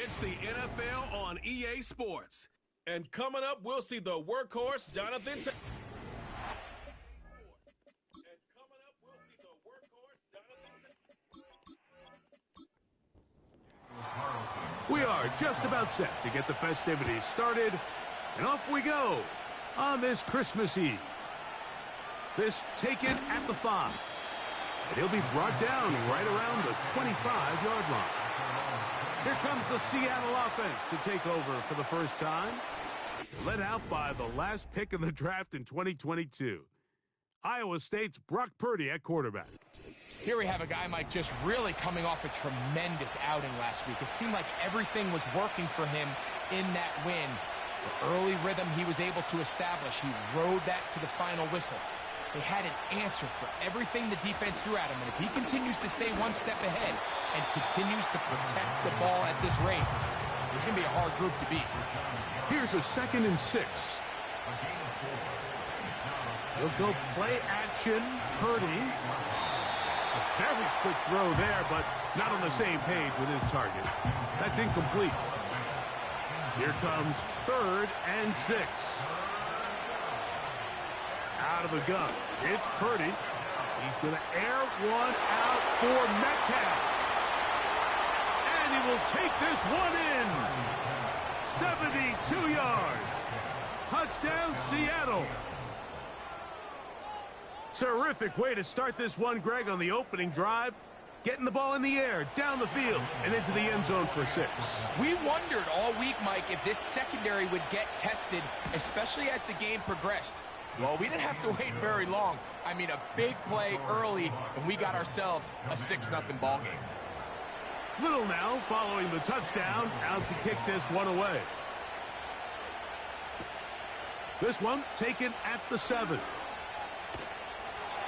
It's the NFL on EA Sports. And coming up, we'll see the workhorse, Jonathan Taylor. We are just about set to get the festivities started, and off we go on this Christmas Eve. This taken at the 5, and he'll be brought down right around the 25-yard line. Here comes the Seattle offense to take over for the first time, led out by the last pick in the draft in 2022. Iowa State's Brock Purdy at quarterback. Here we have a guy, Mike, just really coming off a tremendous outing last week. It seemed like everything was working for him in that win. The early rhythm he was able to establish, he rode that to the final whistle. They had an answer for everything the defense threw at him, and if he continues to stay one step ahead and continues to protect the ball at this rate, it's going to be a hard group to beat. Here's a 2nd and 6. He'll go play action. Purdy. A very quick throw there, but not on the same page with his target. That's incomplete. Here comes 3rd and 6. Out of the gun. It's Purdy. He's going to air one out for Metcalf. And he will take this one in. 72 yards. Touchdown, Seattle. Terrific way to start this one, Greg, on the opening drive. Getting the ball in the air, down the field, and into the end zone for 6. We wondered all week, Mike, if this secondary would get tested, especially as the game progressed. Well, we didn't have to wait very long. I mean, a big play early, and we got ourselves a 6-0 ball game. Little now following the touchdown, out to kick this one away. This one taken at the 7.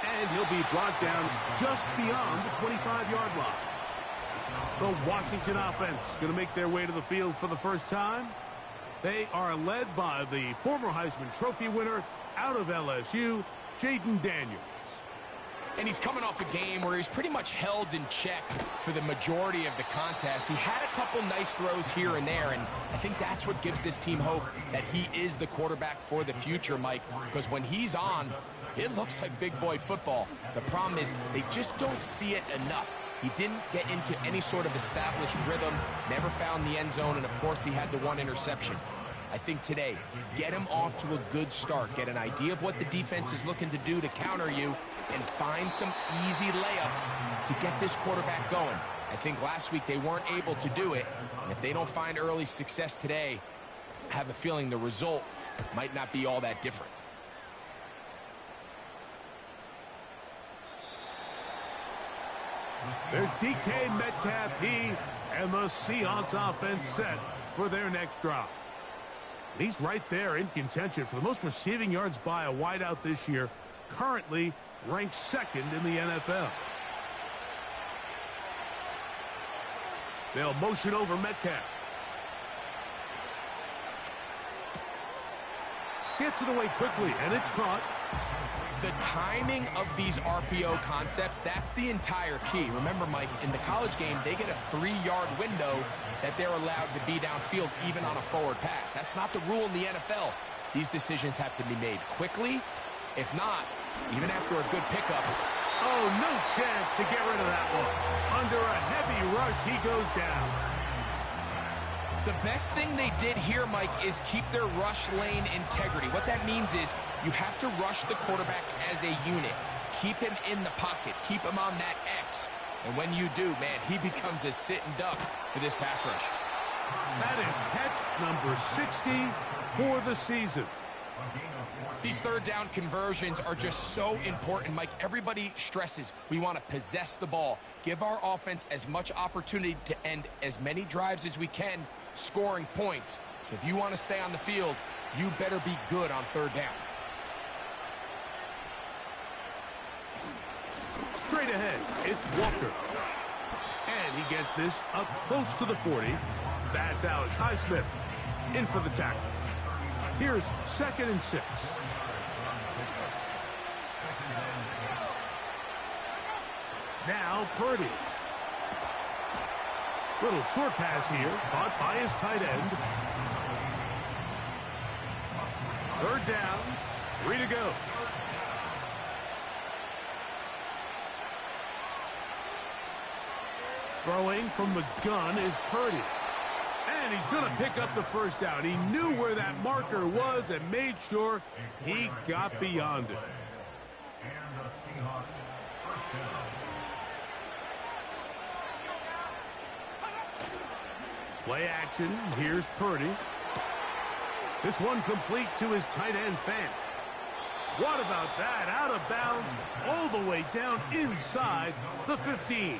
And he'll be brought down just beyond the 25-yard line. The Washington offense going to make their way to the field for the first time. They are led by the former Heisman Trophy winner out of LSU, Jayden Daniels. And he's coming off a game where he's pretty much held in check for the majority of the contest. He had a couple nice throws here and there, and I think that's what gives this team hope that he is the quarterback for the future, Mike, because when he's on, it looks like big boy football. The problem is they just don't see it enough. He didn't get into any sort of established rhythm, never found the end zone, and of course he had the one interception. I think today, get him off to a good start. Get an idea of what the defense is looking to do to counter you and find some easy layups to get this quarterback going. I think last week they weren't able to do it, and if they don't find early success today, I have a feeling the result might not be all that different. There's DK Metcalf, he and the Seahawks offense set for their next drive. And he's right there in contention for the most receiving yards by a wideout this year, currently ranked 2nd in the NFL. They'll motion over Metcalf. Gets it away quickly, and it's caught. The timing of these RPO concepts, that's the entire key. Remember, Mike, in the college game, they get a 3-yard window that they're allowed to be downfield even on a forward pass. That's not the rule in the NFL. These decisions have to be made quickly. If not, even after a good pickup. Oh, no chance to get rid of that one. Under a heavy rush, he goes down. The best thing they did here, Mike, is keep their rush lane integrity. What that means is you have to rush the quarterback as a unit. Keep him in the pocket. Keep him on that X. And when you do, man, he becomes a sitting duck for this pass rush. That is catch number 60 for the season. These 3rd down conversions are just so important, Mike. Everybody stresses we want to possess the ball, give our offense as much opportunity to end as many drives as we can, scoring points. So if you want to stay on the field, you better be good on 3rd down. Straight ahead, it's Walker. And he gets this up close to the 40. That's Alex Highsmith in for the tackle. Here's 2nd and 6. Now Purdy. Little short pass here, caught by his tight end. Third down, 3 to go. Throwing from the gun is Purdy. And he's going to pick up the first down. He knew where that marker was and made sure he got beyond it. Play action. Here's Purdy. This one complete to his tight end, Fant. What about that? Out of bounds, all the way down inside the 15.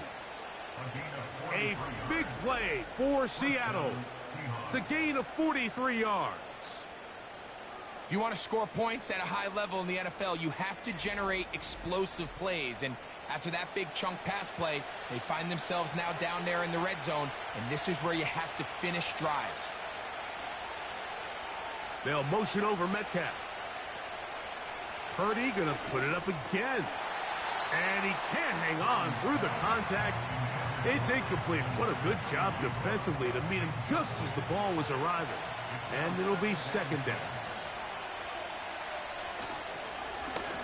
A big play for Seattle to gain of 43 yards. If you want to score points at a high level in the NFL, you have to generate explosive plays. And after that big chunk pass play, they find themselves now down there in the red zone, and this is where you have to finish drives. They'll motion over Metcalf. Purdy going to put it up again. And he can't hang on through the contact. It's incomplete. What a good job defensively to meet him just as the ball was arriving. And it'll be second down.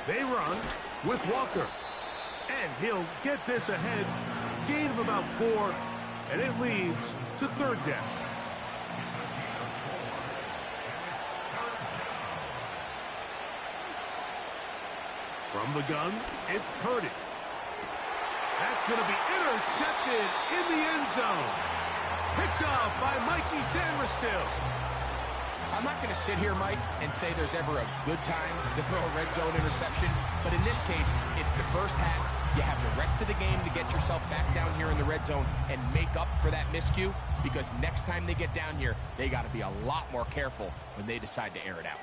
They run with Walker. And he'll get this ahead. Gain of about 4. And it leads to third down. From the gun, it's Purdy. That's going to be intercepted in the end zone. Picked off by Mikey Sainristil. I'm not going to sit here, Mike, and say there's ever a good time to throw a red zone interception. But in this case, it's the first half. You have the rest of the game to get yourself back down here in the red zone and make up for that miscue. Because next time they get down here, they got to be a lot more careful when they decide to air it out.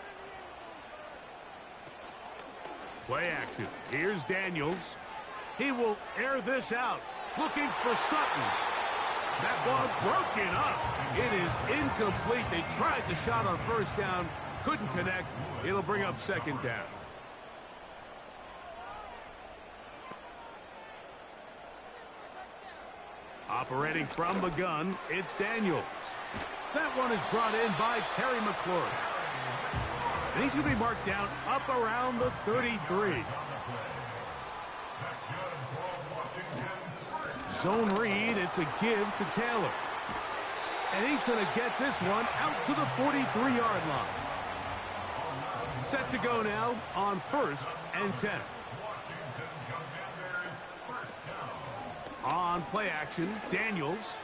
Play action. Here's Daniels. He will air this out. Looking for Sutton. That ball broken up. It is incomplete. They tried the shot on first down. Couldn't connect. It'll bring up second down. Operating from the gun, it's Daniels. That one is brought in by Terry McLaurin. And he's going to be marked down up around the 33. Zone read, it's a give to Taylor. And he's going to get this one out to the 43-yard line. Set to go now on 1st and 10. On play action, Daniels.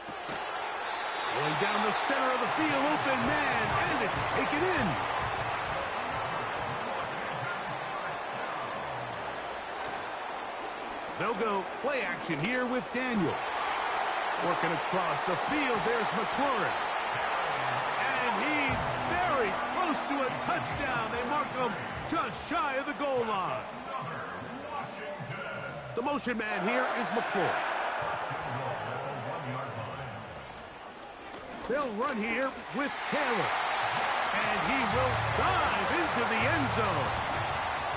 Going down the center of the field, open man, and it's taken in. They'll go play action here with Daniels. Working across the field, there's McLaurin. And he's very close to a touchdown. They mark him just shy of the goal line. The motion man here is McLaurin. They'll run here with Taylor. And he will dive into the end zone.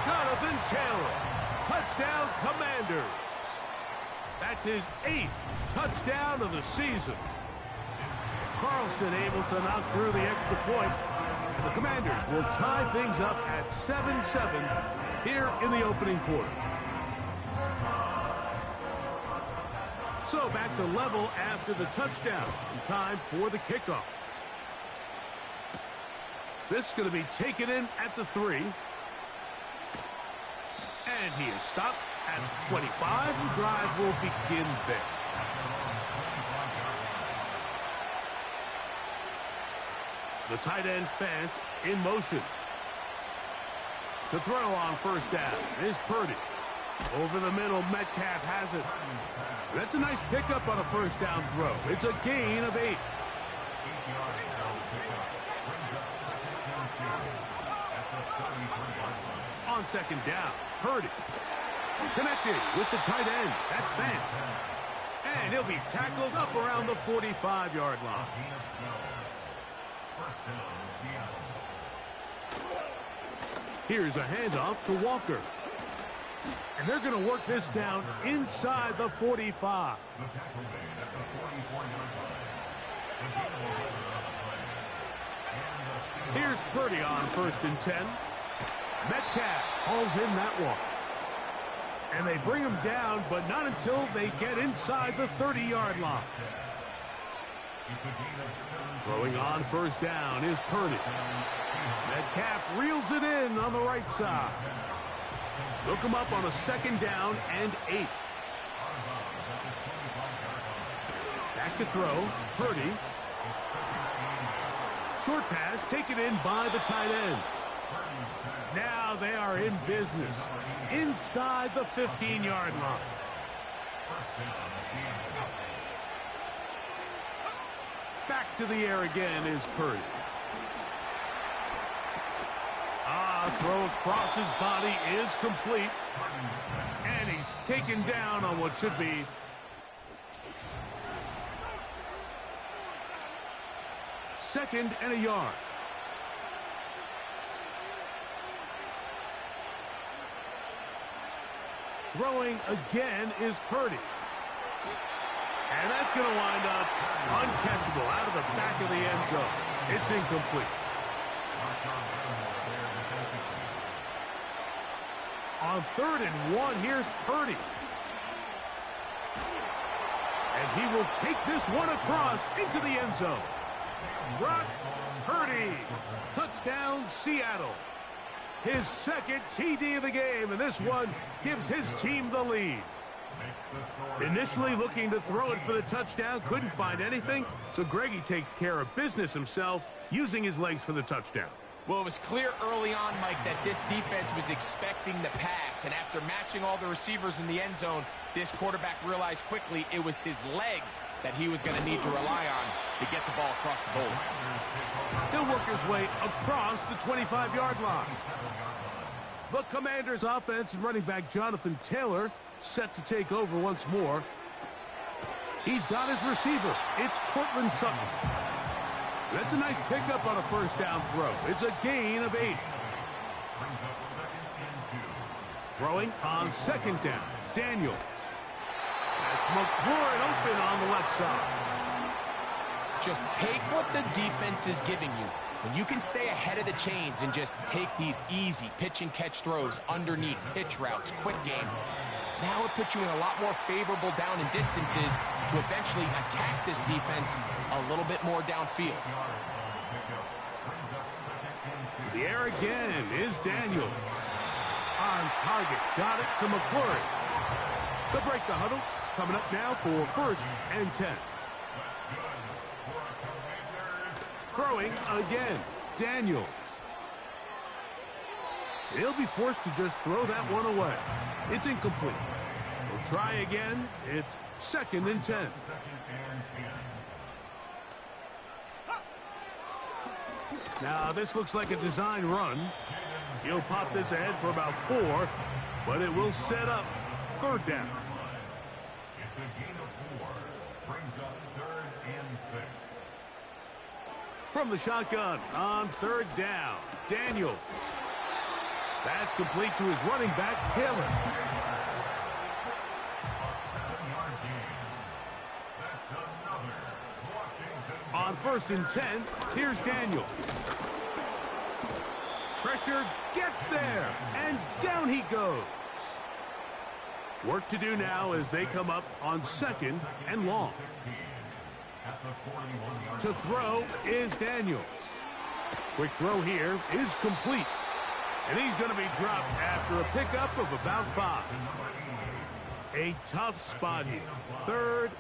Jonathan Taylor. Touchdown, Commanders. That's his 8th touchdown of the season. Carlson able to knock through the extra point. And the Commanders will tie things up at 7-7 here in the opening quarter. So back to level after the touchdown. In time for the kickoff. This is going to be taken in at the 3. And he is stopped at 25. The drive will begin there. The tight end Fant in motion. To throw on first down is Purdy. Over the middle, Metcalf has it. That's a nice pickup on a first down throw. It's a gain of 8. On second down, Purdy. Connected with the tight end. That's Fant. And he'll be tackled up around the 45-yard line. Here's a handoff to Walker. And they're going to work this down inside the 45. first and 10. Metcalf hauls in that one. And they bring him down, but not until they get inside the 30-yard line. Throwing on first down is Purdy. Metcalf reels it in on the right side. Look him up on a second down and 8. Back to throw. Purdy. Short pass taken in by the tight end. Now they are in business inside the 15-yard line. Back to the air again is Purdy. Throw across his body is complete. And he's taken down on what should be second and a yard. Throwing again is Purdy. And that's going to wind up uncatchable out of the back of the end zone. It's incomplete. On 3rd and 1, here's Purdy. And he will take this one across into the end zone. Brock Purdy. Touchdown, Seattle. His second TD of the game, and this one gives his team the lead. Initially looking to throw it for the touchdown, couldn't find anything, so Greggy takes care of business himself, using his legs for the touchdown. Well, it was clear early on, Mike, that this defense was expecting the pass, and after matching all the receivers in the end zone, this quarterback realized quickly it was his legs that he was going to need to rely on to get the ball across the goal line. He'll work his way across the 25-yard line. The Commanders' offense and running back Jonathan Taylor set to take over once more. He's got his receiver. It's Courtland Sutton. That's a nice pickup on a first down throw. It's a gain of 8. Throwing on second down. Daniels. That's McLaurin open on the left side. Just take what the defense is giving you. When you can stay ahead of the chains and just take these easy pitch and catch throws underneath, pitch routes, quick game, now it puts you in a lot more favorable down and distances to eventually attack this defense a little bit more downfield. To the air again is Daniels. On target, got it to McLaurin. They'll break the huddle. Coming up now for first and 10. Throwing again, Daniels. He'll be forced to just throw that one away. It's incomplete. We'll try again. It's second and 10. Now, this looks like a design run. He'll pop this ahead for about 4, but it will set up third down. It's a gain of 4. Brings up 3rd and 6. From the shotgun on third down, Daniels. That's complete to his running back, Taylor. On first and 10, here's Daniels. Pressure gets there, and down he goes. Work to do now as they come up on second and long. To throw is Daniels. Quick throw here is complete. And he's going to be dropped after a pickup of about 5. A tough spot here. Third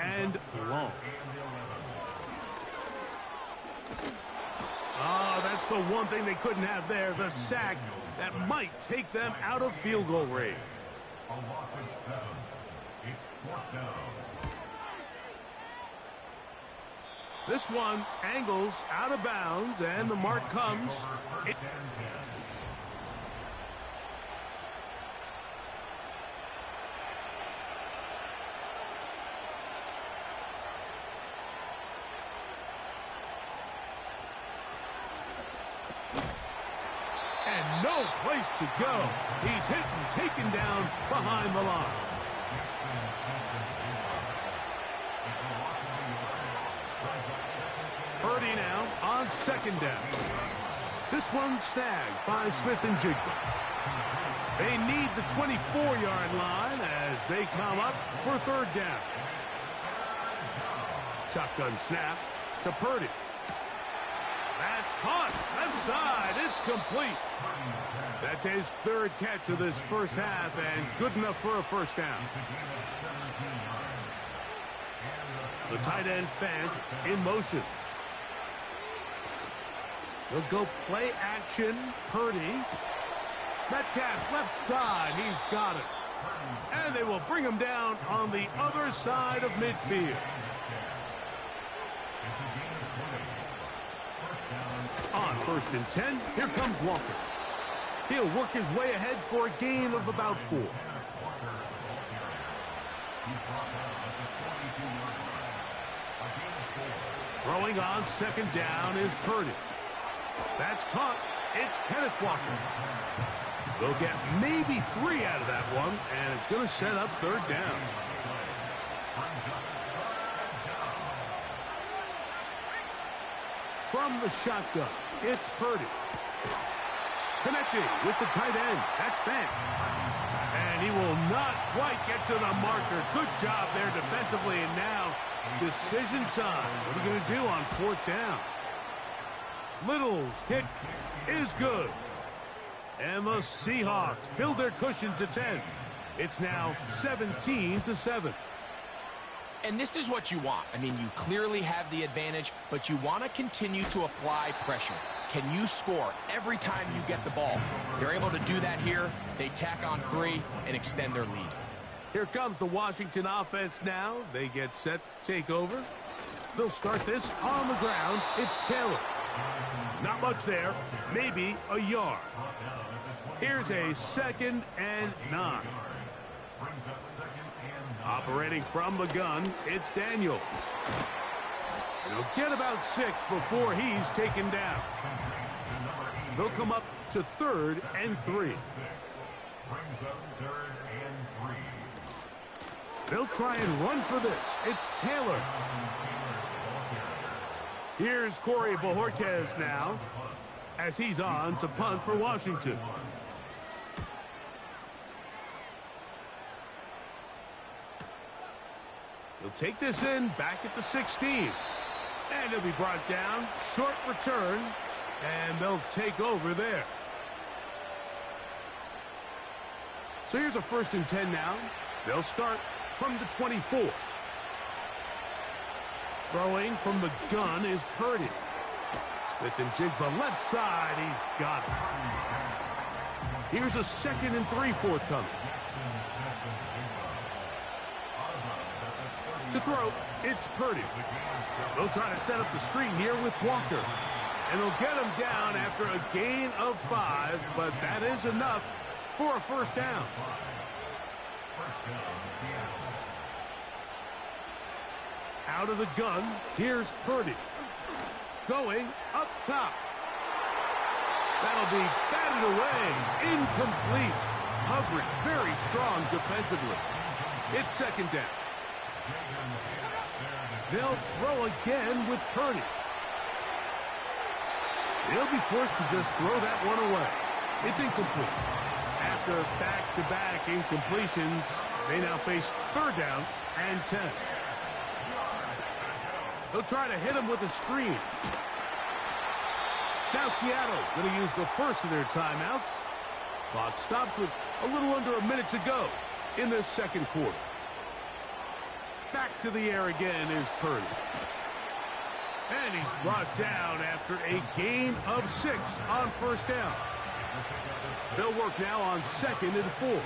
and long. Oh, that's the one thing they couldn't have there, the sack that might take them out of field goal range. A loss of 7. It's 4th down. This one angles out of bounds, and the mark comes. And no place to go. He's hit and taken down behind the line. Purdy now on second down. This one's snagged by Smith and Jigba. They need the 24-yard line as they come up for third down. Shotgun snap to Purdy. That's caught. Left side. It's complete. That's his third catch of this first half and good enough for a first down. The tight end Fant in motion. He'll go play action. Purdy. Metcalf left side. He's got it. And they will bring him down on the other side of midfield. On 1st and 10, here comes Walker. He'll work his way ahead for a gain of about 4. Throwing on 2nd down is Purdy. That's caught. It's Kenneth Walker. They'll get maybe 3 out of that one, and it's going to set up 3rd down. From the shotgun, it's Purdy. Connecting with the tight end. That's Fant. And he will not quite get to the marker. Good job there defensively, and now decision time. What are you going to do on 4th down? Little's kick is good. And the Seahawks build their cushion to 10. It's now 17-7. And this is what you want. I mean, you clearly have the advantage, but you want to continue to apply pressure. Can you score every time you get the ball? They're able to do that here. They tack on 3 and extend their lead. Here comes the Washington offense now. They get set to take over. They'll start this on the ground. It's Taylor. Not much there. Maybe a yard. Here's a 2nd and 9. Operating from the gun, it's Daniels. And he'll get about 6 before he's taken down. They'll come up to 3rd and 3. They'll try and run for this. It's Taylor. Here's Corey Bojorquez now as he's on to punt for Washington. He'll take this in back at the 16. And he'll be brought down. Short return. And they'll take over there. So here's a 1st and 10 now. They'll start from the 24. Throwing from the gun is Purdy. Smith and Jigba left side. He's got it. Here's a 2nd and 3 forthcoming. To throw, it's Purdy. They'll try to set up the screen here with Walker. And they'll get him down after a gain of 5, but that is enough for a first down. Out of the gun, here's Purdy. Going up top. That'll be batted away. Incomplete. Coverage very strong defensively. It's 2nd down. They'll throw again with Purdy. They'll be forced to just throw that one away. It's incomplete. After back-to-back incompletions, they now face 3rd down and 10. They'll try to hit him with a screen. Now Seattle going to use the first of their timeouts. Clock stops with a little under a minute to go in the 2nd quarter. Back to the air again is Purdy. And he's brought down after a gain of 6 on 1st down. They'll work now on 2nd and 4.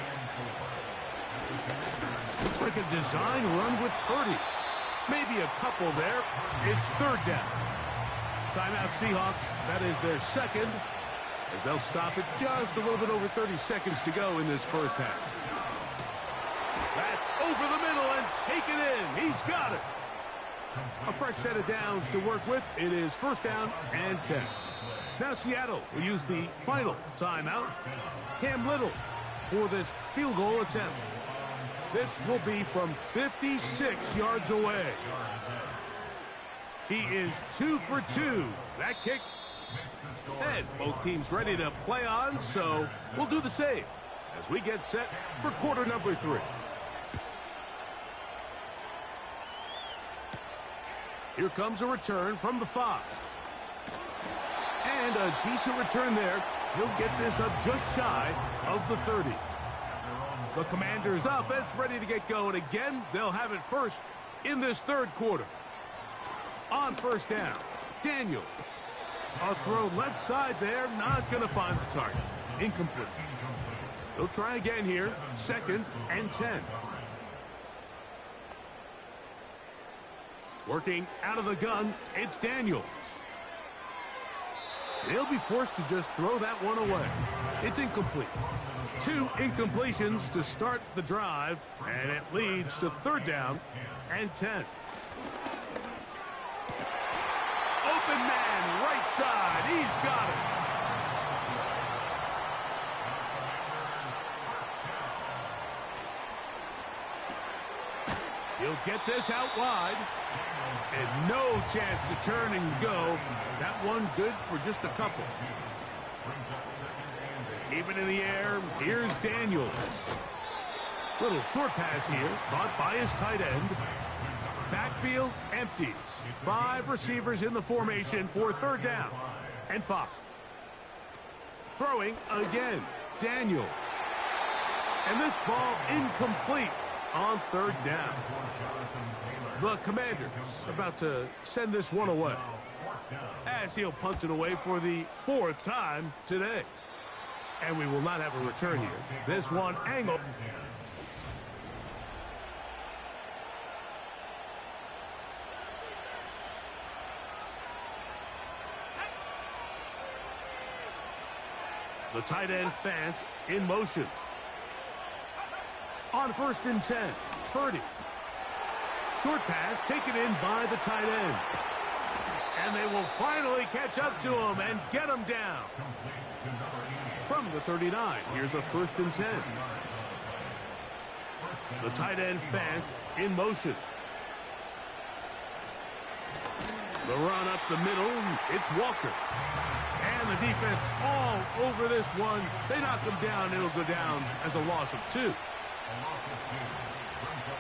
Looks like a design run with Purdy. Maybe a couple there. It's 3rd down. Timeout Seahawks. That is their 2nd. As they'll stop it just a little bit over 30 seconds to go in this first half. That's over the middle and taken in. He's got it. A fresh set of downs to work with. It is 1st down and 10. Now Seattle will use the final timeout. Cam Little for this field goal attempt. This will be from 56 yards away. He is 2 for 2. That kick And both teams ready to play on, so we'll do the same as we get set for quarter number 3. Here comes a return from the 5. And a decent return there. He'll get this up just shy of the 30. The Commanders' offense ready to get going again. They'll have it first in this third quarter. On first down, Daniels. A throw left side there, not going to find the target. Incomplete. They'll try again here, 2nd and 10. Working out of the gun, it's Daniels. They'll be forced to just throw that one away. It's incomplete. 2 incompletions to start the drive, and it leads to 3rd down and 10. Open man, right side. He's got it. He'll get this out wide. And no chance to turn and go. That one good for just a couple. Even in the air, here's Daniels. Little short pass here, caught by his tight end. Backfield empties. 5 receivers in the formation for 3rd down and 5. Throwing again, Daniels. And this ball incomplete on 3rd down. The Commanders about to send this one away, as he'll punt it away for the 4th time today. And we will not have a return here. This one angled. The tight end Fant in motion. On 1st and 10, Purdy. Short pass taken in by the tight end. And they will finally catch up to him and get him down. From the 39, here's a 1st and 10. The tight end Fant in motion. The run up the middle, it's Walker. And the defense all over this one. They knock him down, it'll go down as a loss of 2.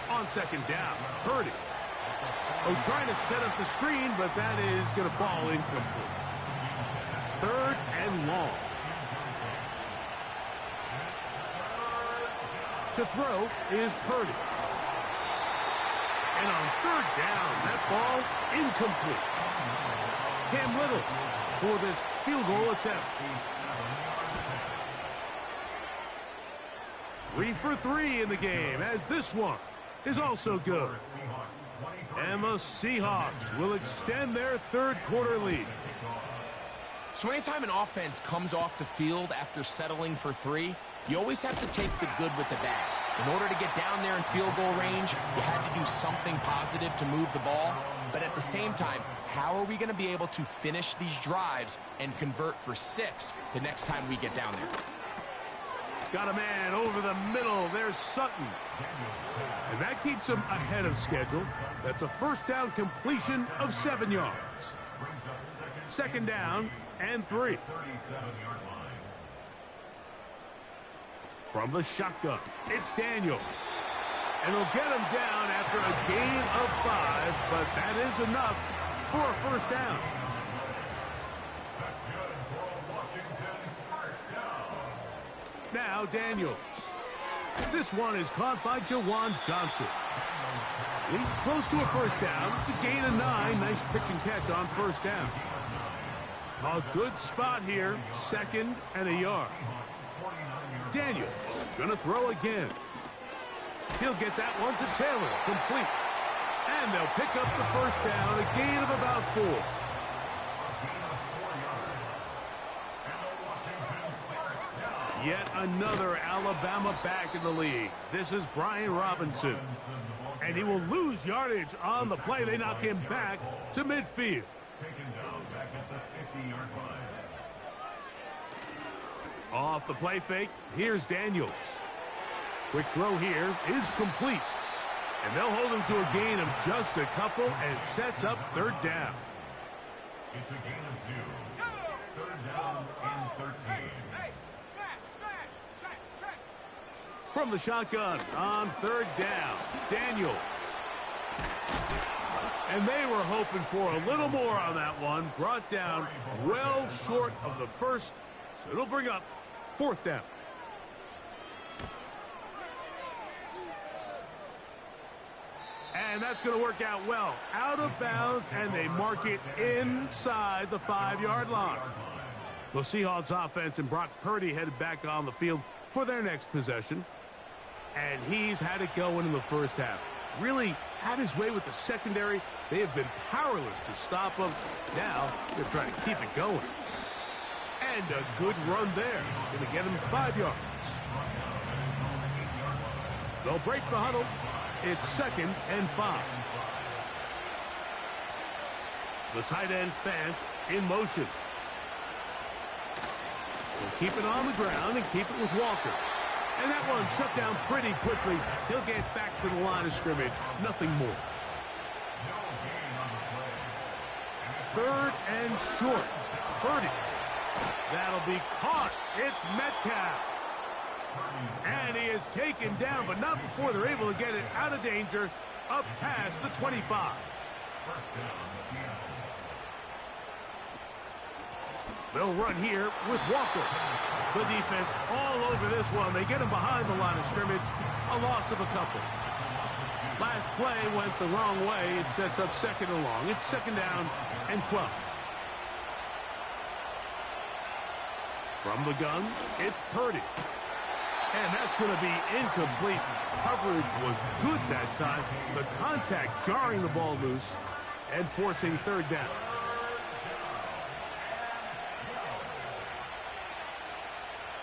On 2nd down, Purdy. Oh, trying to set up the screen, but that is going to fall incomplete. 3rd and long. To throw is Purdy. And on 3rd down, that ball incomplete. Cam Little for this field goal attempt. 3 for 3 in the game, as this one is also good. And the Seahawks will extend their 3rd quarter lead. So anytime an offense comes off the field after settling for 3, you always have to take the good with the bad. In order to get down there in field goal range, you had to do something positive to move the ball. But at the same time, how are we going to be able to finish these drives and convert for 6 the next time we get down there? Got a man over the middle. There's Sutton. And that keeps him ahead of schedule. That's a 1st down completion of 7 yards. 2nd down and 3. From the shotgun, it's Daniels. And he'll get him down after a gain of 5, but that is enough for a 1st down. Now Daniels. This one is caught by Jawan Johnson. He's close to a 1st down. It's a gain of 9. Nice pitch and catch on 1st down. A good spot here. 2nd and a yard. Daniels gonna throw again. He'll get that one to Taylor. Complete. And they'll pick up the 1st down. A gain of about 4. Yet another Alabama back in the league. This is Brian Robinson. And he will lose yardage on the play. They knock him back to midfield. Off the play fake, here's Daniels. Quick throw here is complete. And they'll hold him to a gain of just a couple, and it sets up 3rd down. It's a gain of 2. Third down and 13. From the shotgun on third down, Daniels. And they were hoping for a little more on that one. Brought down well short of the first, so it'll bring up fourth down. And that's going to work out well. Out of bounds, and they mark it inside the 5-yard line. The Seahawks offense and Brock Purdy headed back on the field for their next possession. And he's had it going in the first half. Really had his way with the secondary. They have been powerless to stop him. Now they're trying to keep it going. And a good run there. Going to get him 5 yards. They'll break the huddle. It's 2nd and 5. The tight end Fant in motion. They'll keep it on the ground and keep it with Walker. And that one shut down pretty quickly. He'll get back to the line of scrimmage. Nothing more. 3rd and short. Purdy. That'll be caught. It's Metcalf. And he is taken down, but not before they're able to get it out of danger up past the 25. They'll run here with Walker. The defense all over this one. They get him behind the line of scrimmage. A loss of a couple. Last play went the wrong way. It sets up 2nd and long. It's 2nd down and 12. From the gun, it's Purdy. And that's going to be incomplete. Coverage was good that time. The contact jarring the ball loose and forcing 3rd down.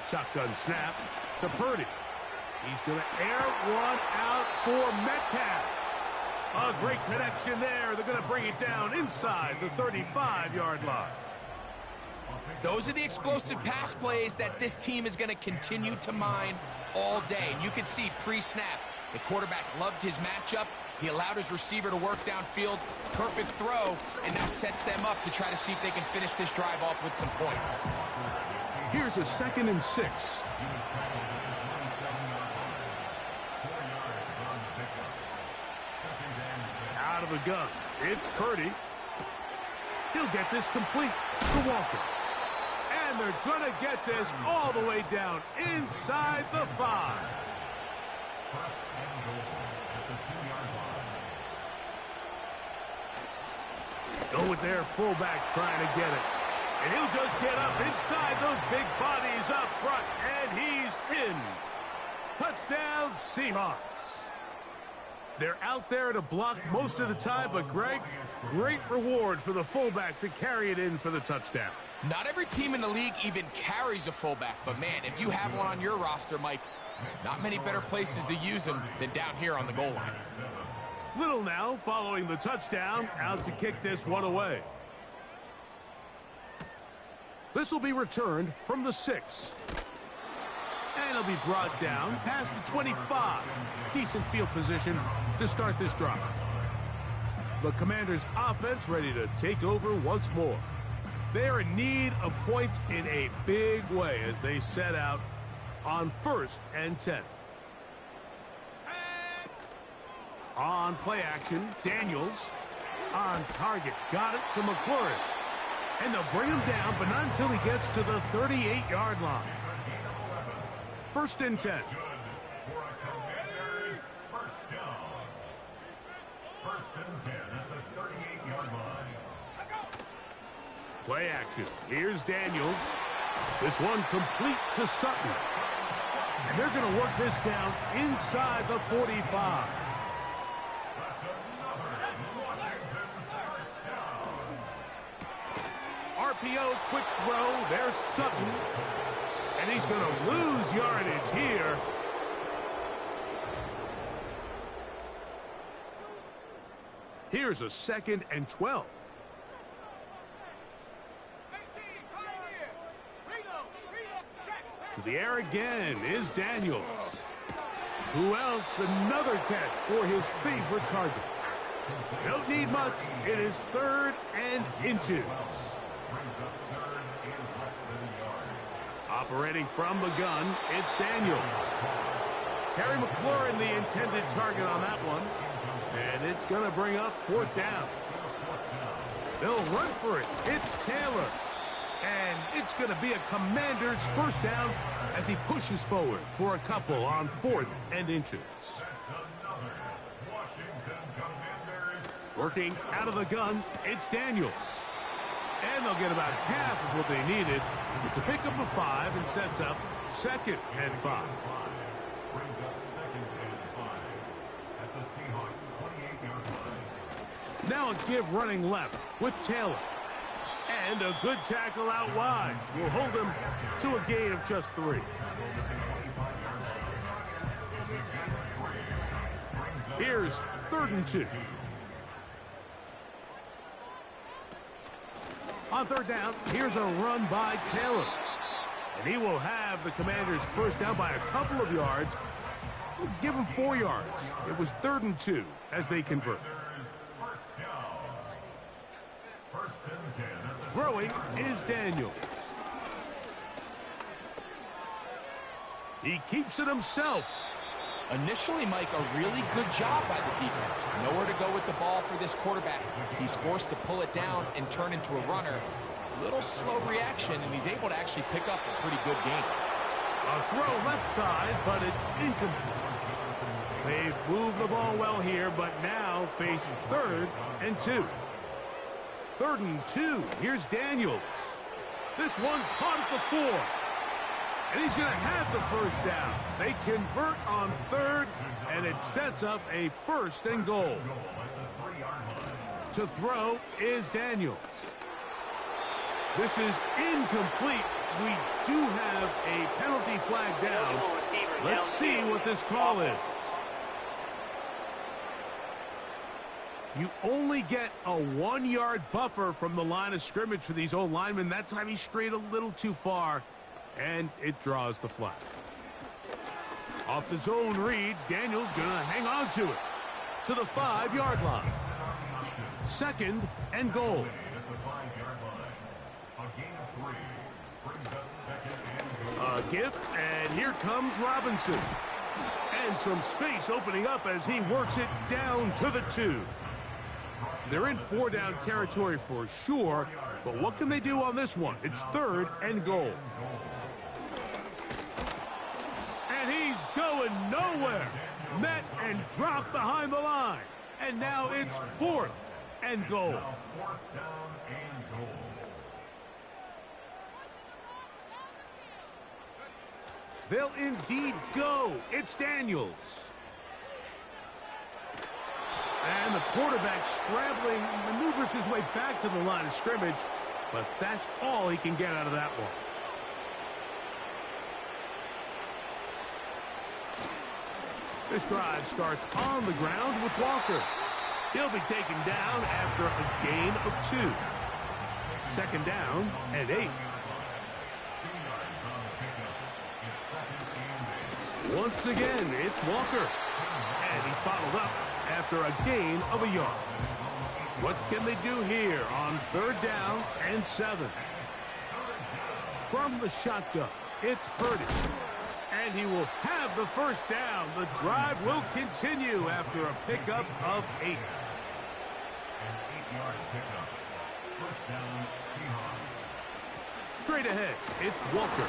Shotgun snap to Purdy. He's going to air one out for Metcalf. A great connection there. They're going to bring it down inside the 35-yard line. Those are the explosive pass plays that this team is going to continue to mine all day. And you can see pre-snap, the quarterback loved his matchup. He allowed his receiver to work downfield. Perfect throw, and now sets them up to try to see if they can finish this drive off with some points. Here's a 2nd and 6. Out of the gun. It's Purdy. He'll get this complete to Walker. And they're going to get this all the way down inside the 5. Go with their fullback trying to get it. And he'll just get up inside those big bodies up front. And he's in. Touchdown, Seahawks. They're out there to block most of the time, but Greg, great reward for the fullback to carry it in for the touchdown. Not every team in the league even carries a fullback, but man, if you have one on your roster, Mike, not many better places to use them than down here on the goal line. Little now following the touchdown, out to kick this one away. This will be returned from the 6. And it'll be brought down past the 25. Decent field position to start this drive. The Commanders' offense ready to take over once more. They're in need of points in a big way as they set out on 1st and 10. On play action, Daniels on target. Got it to McLaurin. And they'll bring him down, but not until he gets to the 38-yard line. 1st and 10. Play action. Here's Daniels. This one complete to Sutton. And they're going to work this down inside the 45. RPO, quick throw. There's Sutton. And he's going to lose yardage here. Here's a 2nd and 12. To the air again is Daniels. Who else? Another catch for his favorite target. Don't need much. It is 3rd and inches. Operating from the gun, it's Daniels. Terry McLaurin, the intended target on that one. And it's going to bring up 4th down. They'll run for it. It's Taylor. And it's going to be a Commander's 1st down as he pushes forward for a couple on 4th and inches. Working out of the gun, it's Daniels. And they'll get about half of what they needed. It's a pickup of 5 and sets up 2nd and 5. Brings up 2nd and 5 at the Seahawks 28-yard line. Now a give running left with Taylor. And a good tackle out wide will hold him to a gain of just 3. Here's 3rd and 2. On 3rd down, here's a run by Taylor. And he will have the Commanders' 1st down by a couple of yards. We'll give him 4 yards. It was 3rd and 2 as they convert. Throwing is Daniels. He keeps it himself. Initially, Mike, a really good job by the defense. Nowhere to go with the ball for this quarterback. He's forced to pull it down and turn into a runner. Little slow reaction, and he's able to actually pick up a pretty good game. A throw left side, but it's incomplete. They've moved the ball well here, but now face 3rd and 2. 3rd and 2. Here's Daniels. This one caught at the 4. And he's going to have the 1st down. They convert on 3rd, and it sets up a 1st and goal. To throw is Daniels. This is incomplete. We do have a penalty flag down. Let's see what this call is. You only get a 1-yard buffer from the line of scrimmage for these old linemen. That time he strayed a little too far, and it draws the flag. Off the zone read, Daniels gonna hang on to it to the 5-yard line. 2nd and goal. A gift, and here comes Robinson. And some space opening up as he works it down to the 2. They're in 4-down territory for sure, but what can they do on this one? It's 3rd and goal. And he's going nowhere. Met and dropped behind the line. And now it's 4th and goal. They'll indeed go. It's Daniels. And the quarterback scrambling, maneuvers his way back to the line of scrimmage, but that's all he can get out of that one. This drive starts on the ground with Walker. He'll be taken down after a gain of 2. 2nd down and 8. Once again, it's Walker. And he's bottled up after a gain of a yard. What can they do here on 3rd down and 7? From the shotgun, it's Purdy. And he will have the 1st down. The drive will continue after a pickup of 8. An 8-yard pickup. 1st down, Seahawks. Straight ahead, it's Walker.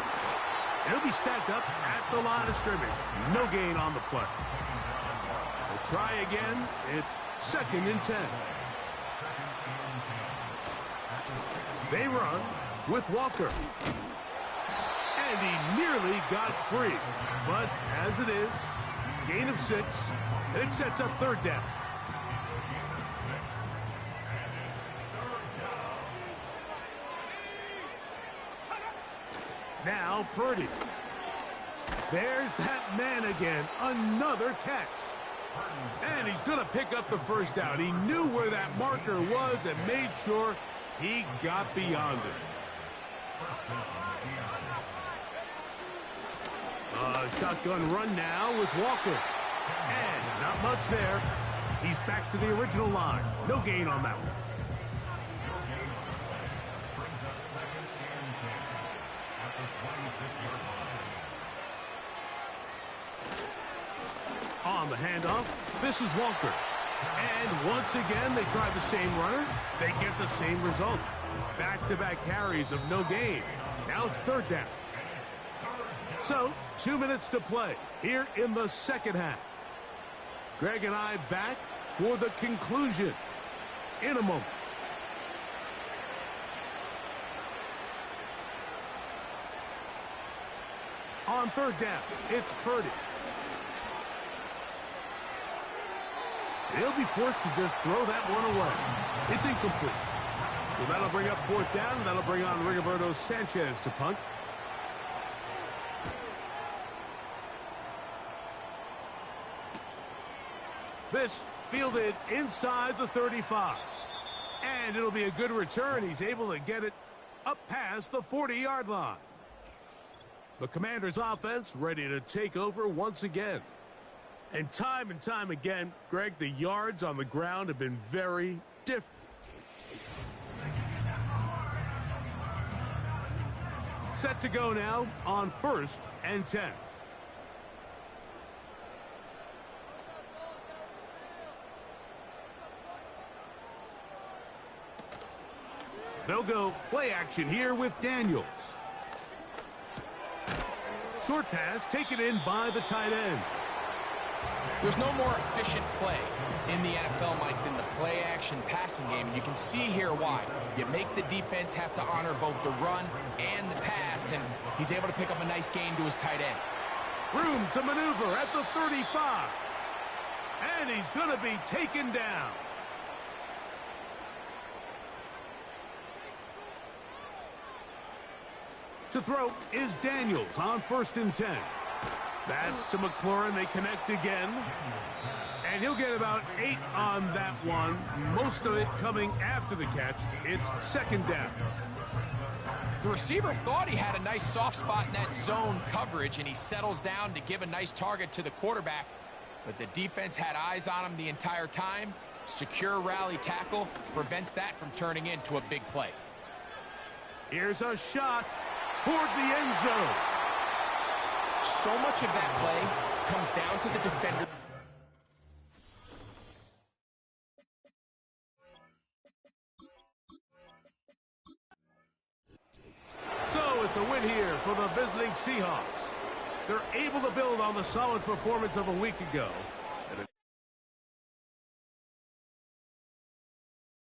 And he'll be stacked up at the line of scrimmage. No gain on the play. They'll try again. It's 2nd and 10. They run with Walker. And he nearly got free. But as it is, gain of 6. And it sets up 3rd down. Now Purdy. There's that man again. Another catch. And he's going to pick up the 1st down. He knew where that marker was and made sure he got beyond it. Shotgun run now with Walker. And not much there. He's back to the original line. No gain on that one. handoff. This is Walker. And once again, they try the same runner. They get the same result. Back-to-back carries of no gain. Now it's third down. So, 2 minutes to play here in the second half. Greg and I back for the conclusion in a moment. On third down, it's Purdy. He'll be forced to just throw that one away. It's incomplete. So that'll bring up fourth down, and that'll bring on Rigoberto Sanchez to punt. This fielded inside the 35. And it'll be a good return. He's able to get it up past the 40-yard line. The Commanders' offense ready to take over once again. And time again, Greg, the yards on the ground have been very different. Set to go now on 1st and 10. They'll go play action here with Daniels. Short pass taken in by the tight end. There's no more efficient play in the NFL, Mike, than the play-action passing game. And you can see here why. You make the defense have to honor both the run and the pass, and he's able to pick up a nice gain to his tight end. Room to maneuver at the 35. And he's going to be taken down. To throw is Daniels on 1st and 10. That's to McLaurin. They connect again. And he'll get about 8 on that one. Most of it coming after the catch. It's 2nd down. The receiver thought he had a nice soft spot in that zone coverage, and he settles down to give a nice target to the quarterback. But the defense had eyes on him the entire time. Secure rally tackle prevents that from turning into a big play. Here's a shot toward the end zone. So much of that play comes down to the defender. So it's a win here for the visiting Seahawks. They're able to build on the solid performance of a week ago